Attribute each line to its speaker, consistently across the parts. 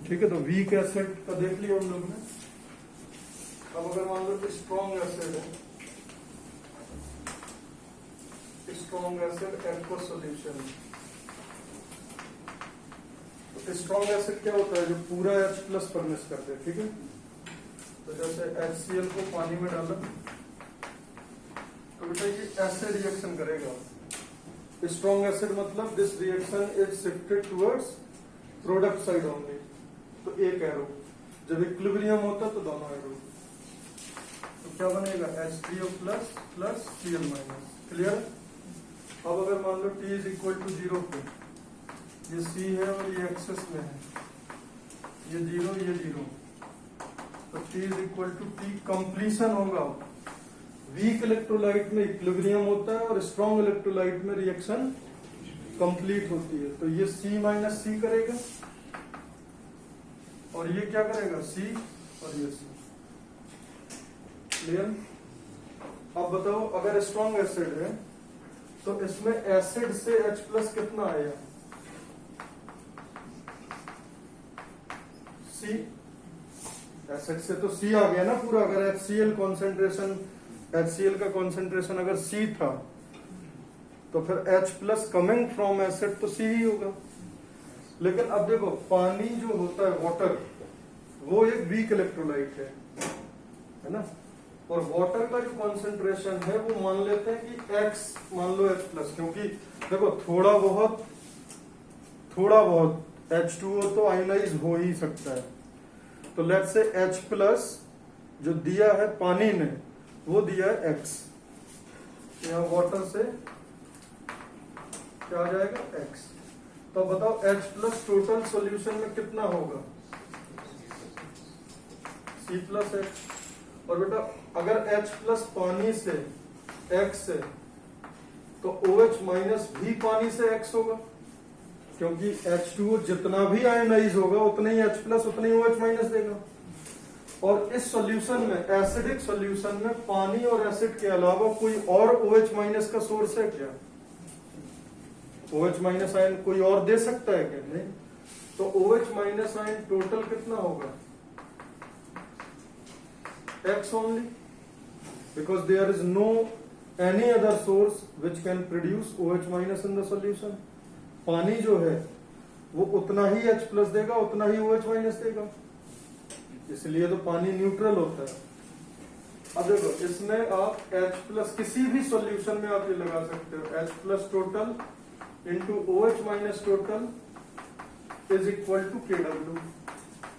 Speaker 1: ठीक है, तो वीक एसिड का देख लिया हम लोग ने। अब अगर मान लो स्ट्रॉन्ग एसिड है, स्ट्रॉन्ग एसिड एक्वस सॉल्यूशन है, तो स्ट्रॉन्ग एसिड क्या होता है, जो पूरा H प्लस फर्निश करते हैं। ठीक है, तो जैसे HCl को पानी में डाला तो बेटा ये ऐसे रिएक्शन करेगा। स्ट्रॉन्ग एसिड मतलब this reaction is shifted towards product side only, तो एक एरो। जब इक्विलिब्रियम होता तो दोनों एरो, तो क्या बनेगा H3O plus plus Cl minus. Clear. अब अगर मान लो T इज इक्वल टू 0 पे, ये C है और ये एक्सेस में है, ये 0 ये 0, तो T is equal to T। Completion होगा, वीक इलेक्ट्रोलाइट में इक्विलिब्रियम होता है और स्ट्रॉन्ग इलेक्ट्रोलाइट में रिएक्शन कंप्लीट होती है, तो ये C माइनस C करेगा और ये क्या करेगा C और ये C। क्लियर। अब बताओ अगर स्ट्रॉन्ग एसिड है तो इसमें एसिड से H प्लस कितना आएगा, C। एसिड से तो C आ गया ना पूरा। अगर HCl कॉन्सेंट्रेशन, HCl का कॉन्सेंट्रेशन अगर C था तो फिर H plus coming from acid तो C ही होगा। लेकिन अब देखो पानी जो होता है वाटर, वो एक वीक इलेक्ट्रोलाइट है ना, और वाटर का जो कॉन्सेंट्रेशन है वो मान लेते हैं कि X मान लो H प्लस, क्योंकि देखो थोड़ा बहुत H2O तो आयनाइज हो ही सकता है। तो लेट्स से H प्लस जो दिया है पानी ने वो दिया है X, यहाँ वाटर से क्या आ जाएगा X। तो बताओ H प्लस टोटल सॉल्यूशन में कितना होगा, C प्लस X। और बेटा अगर H प्लस पानी से X है तो OH माइनस भी पानी से X होगा, क्योंकि H2O जितना भी आयनाइज होगा उतना ही H प्लस उतना ही OH माइनस देगा। और इस सॉल्यूशन में, एसिडिक सॉल्यूशन में, पानी और एसिड के अलावा कोई और OH माइनस का सोर्स है क्या, OH माइनस आयन कोई और दे सकता है क्या, नहीं। तो OH माइनस आयन टोटल कितना होगा, X only, because there is no any other source which can produce OH minus in the solution। पानी जो है वो उतना ही H प्लस देगा, उतना ही OH माइनस देगा, इसलिए तो पानी न्यूट्रल होता है। अब देखो इसमें आप H प्लस किसी भी सॉल्यूशन में आप ये लगा सकते हो, H plus total into OH minus total is equal to KW,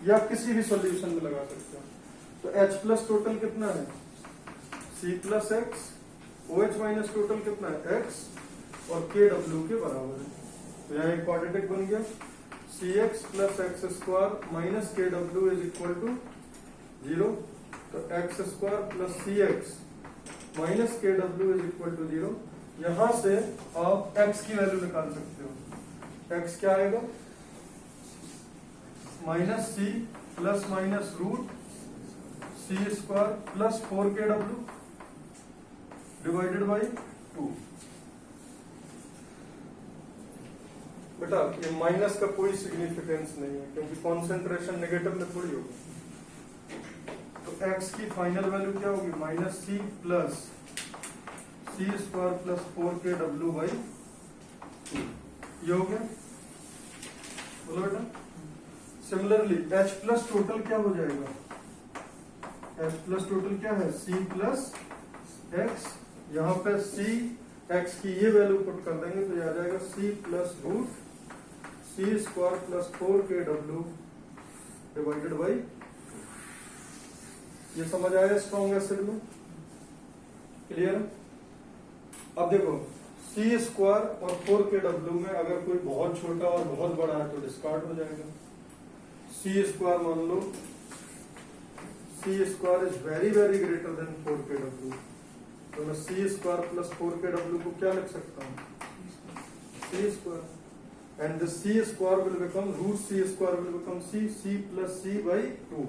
Speaker 1: या किसी भी सॉल्यूशन में लगा सकते हो। तो H प्लस टोटल कितना है C plus X, OH minus total कितना है X, और KW के बराबर है। तो यहाँ एक क्वाड्रेटिक बन गया, CX plus x square minus KW is equal to 0। तो x square plus CX minus KW is equal to 0। यहां से आप X की वैल्यू निकाल सकते हो। X क्या आएगा, minus C plus minus root C square plus 4KW divided by 2। बेटा ये माइनस का कोई सिग्निफिकेंस नहीं है, क्योंकि कॉन्सेंट्रेशन नेगेटिव में थोड़ी होगी। तो X की फाइनल वैल्यू क्या होगी, minus C plus C square plus 4KW by 2। ये हो गया, बोलो बेटा। सिमिलरली H प्लस टोटल क्या हो जाएगा, H प्लस टोटल क्या है, C प्लस X। यहाँ पे C X की ये वैल्यू पुट कर देंगे तो ये आ जाएगा C plus root C square plus 4KW divided by. ये समझ आया स्ट्रॉन्ग एसिड में, क्लियर। अब देखो C स्क्वायर और 4KW में अगर कोई बहुत छोटा और बहुत बड़ा है तो डिस्कार्ड हो जाएगा। C स्क्वायर मान लो C square is very very greater than 4KW, तो मैं C स्क्वायर प्लस 4KW को क्या लिख सकता हूँ, C square, and the C square will become root C square will become C plus C by 2।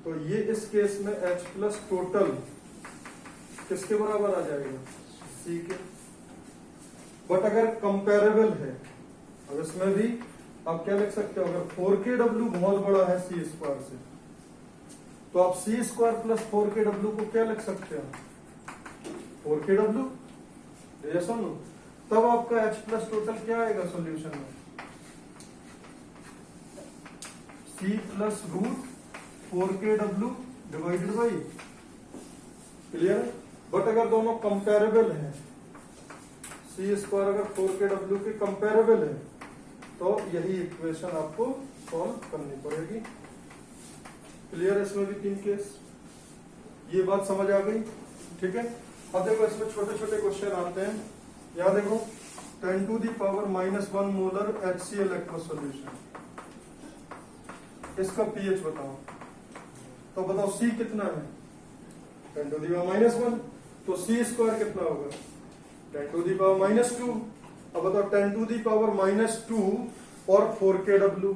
Speaker 1: तो ये इस केस में H प्लस टोटल किसके बराबर आ जाएगा, C के। बट अगर कंपेरेबल है, अब इसमें भी आप क्या लिख सकते हो, अगर 4kW बहुत बड़ा है सी स्क्वायर से, तो आप सी स्क्वायर प्लस 4kW को क्या लिख सकते हो, 4kW, यस और नो। तब आपका H प्लस टोटल क्या आएगा सॉल्यूशन में, C plus root 4kW divided by, clear. But अगर दोनों कंपेरेबल हैं, सी स्क्वायर अगर 4kW के कंपेरेबल है, तो यही इक्वेशन आपको सॉल्व करनी पड़ेगी। क्लियर है, इसमें भी 3 केस, ये बात समझ आ गई, ठीक है। अब देखो इसमें छोटे छोटे क्वेश्चन आते हैं, यहाँ देखो 10 to the power -1 molar HCl aqueous solution, इसका पीएच बताओ, तो बताओ C कितना है, 10 टू दी पावर -1, तो C स्क्वायर कितना होगा 10 टू दी पावर -2। अब बताओ 10 टू दी पावर -2 और 4kW,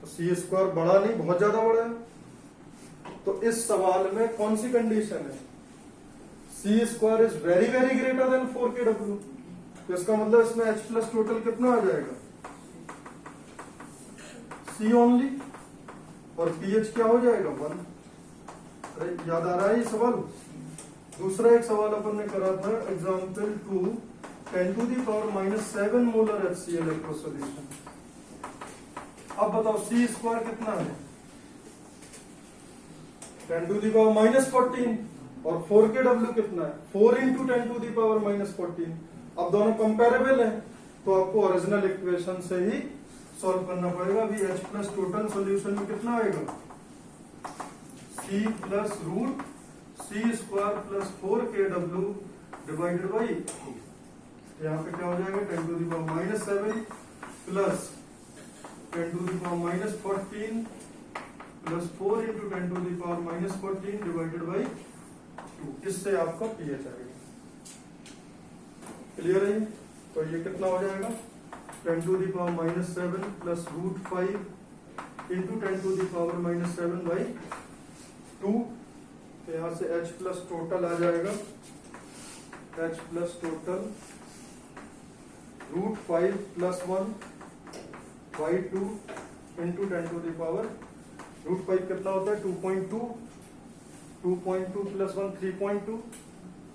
Speaker 1: तो C स्क्वायर बड़ा नहीं, बहुत ज्यादा बड़ा है। तो इस सवाल में कौन सी कंडीशन है, C square is very very greater than 4kW, तो इसका मतलब इसमें H प्लस टोटल कितना आ जाएगा, C ओनली, और pH क्या हो जाएगा 1। अरे याद आ रहा है ये सवाल। दूसरा एक सवाल अपन ने करा था example 2, 10 to the power -7 molar HCl aqueous solution. अब बताओ C स्क्वायर कितना है, 10 टू दी पावर -14, और 4kW कितना है, 4 इंटू 10 टू दी पावर -14। अब दोनों कंपेरेबल हैं, तो आपको ओरिजिनल इक्वेशन से ही सॉल्व करना पड़ेगा। अभी H प्लस टोटल सॉल्यूशन में कितना आएगा, C plus root C square plus 4kW divided by, यहाँ पे क्या हो जाएगा 10 to the power -7 plus 10 to the power -14 plus 4 into 10 to the power -14 divided by 2। इससे आपका पीएच आएगा। क्लियर है, तो ये कितना हो जाएगा 10 to the power -7 plus √5 into 10 to the power -7 by 2। तो यहां से H प्लस टोटल आ जाएगा, H plus total √5 plus 1 by 2 into 10 to the power √5 कितना होता है 2.2, 2.2 प्लस 1 3.2,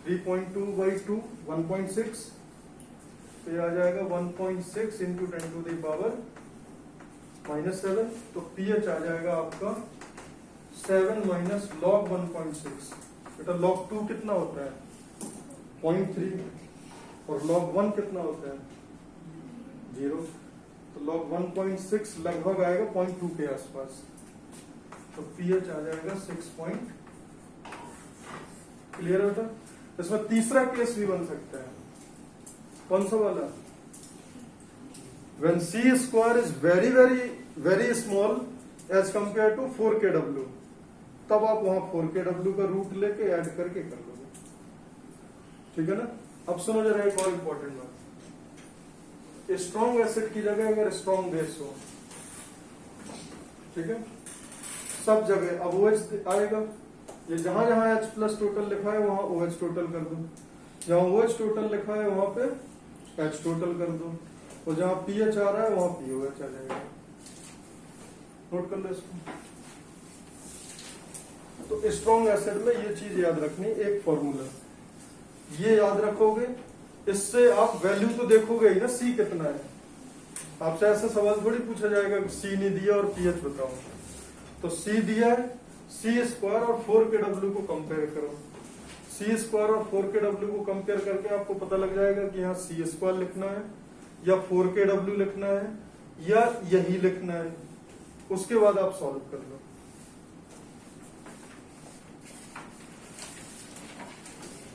Speaker 1: 3.2 बाई 2 1.6, तो ये आ जाएगा 1.6 इंटू 10 टू दी पावर -7। तो पीएच आ जाएगा आपका 7 माइनस log 1.6। बेटा log 2 कितना होता है 0.3, और log 1 कितना होता है 0, तो log 1.6 लगभग आएगा 0.2 के आसपास, तो पीएच आ जाएगा 6. क्लियर है बेटा। इसमें तीसरा केस भी बन सकता है, कौन सा वाला, when C square is very very very small as compared to 4kW, तब आप वहां 4kW का रूट लेके ऐड करके कर लोगे, ठीक है ना। अब सुनो जरा एक और इंपॉर्टेंट बात, स्ट्रॉन्ग एसिड की जगह अगर स्ट्रॉन्ग बेस हो, ठीक है, सब जगह अब OH आएगा, ये जहां जहां H प्लस टोटल लिखा है वहां OH टोटल कर दो, जहां OH टोटल लिखा है वहां पे H टोटल कर दो, और जहां pH आ रहा है वहां POH आ जाएगा। नोट कर लो इसको। तो स्ट्रॉन्ग एसिड में ये चीज याद रखनी, एक फॉर्मूला ये याद रखोगे, इससे आप वैल्यू तो देखोगे ही ना C कितना है। आपसे ऐसा सवाल थोड़ी पूछा जाएगा कि C नहीं दिया और pH बताओ, तो C दिया है, C स्क्वायर और 4kW को कंपेयर करो, C स्क्वायर और 4kW को कंपेयर करके आपको पता लग जाएगा कि यहाँ C स्क्वायर लिखना है या 4kW लिखना है या यही लिखना है, उसके बाद आप सॉल्व कर लो।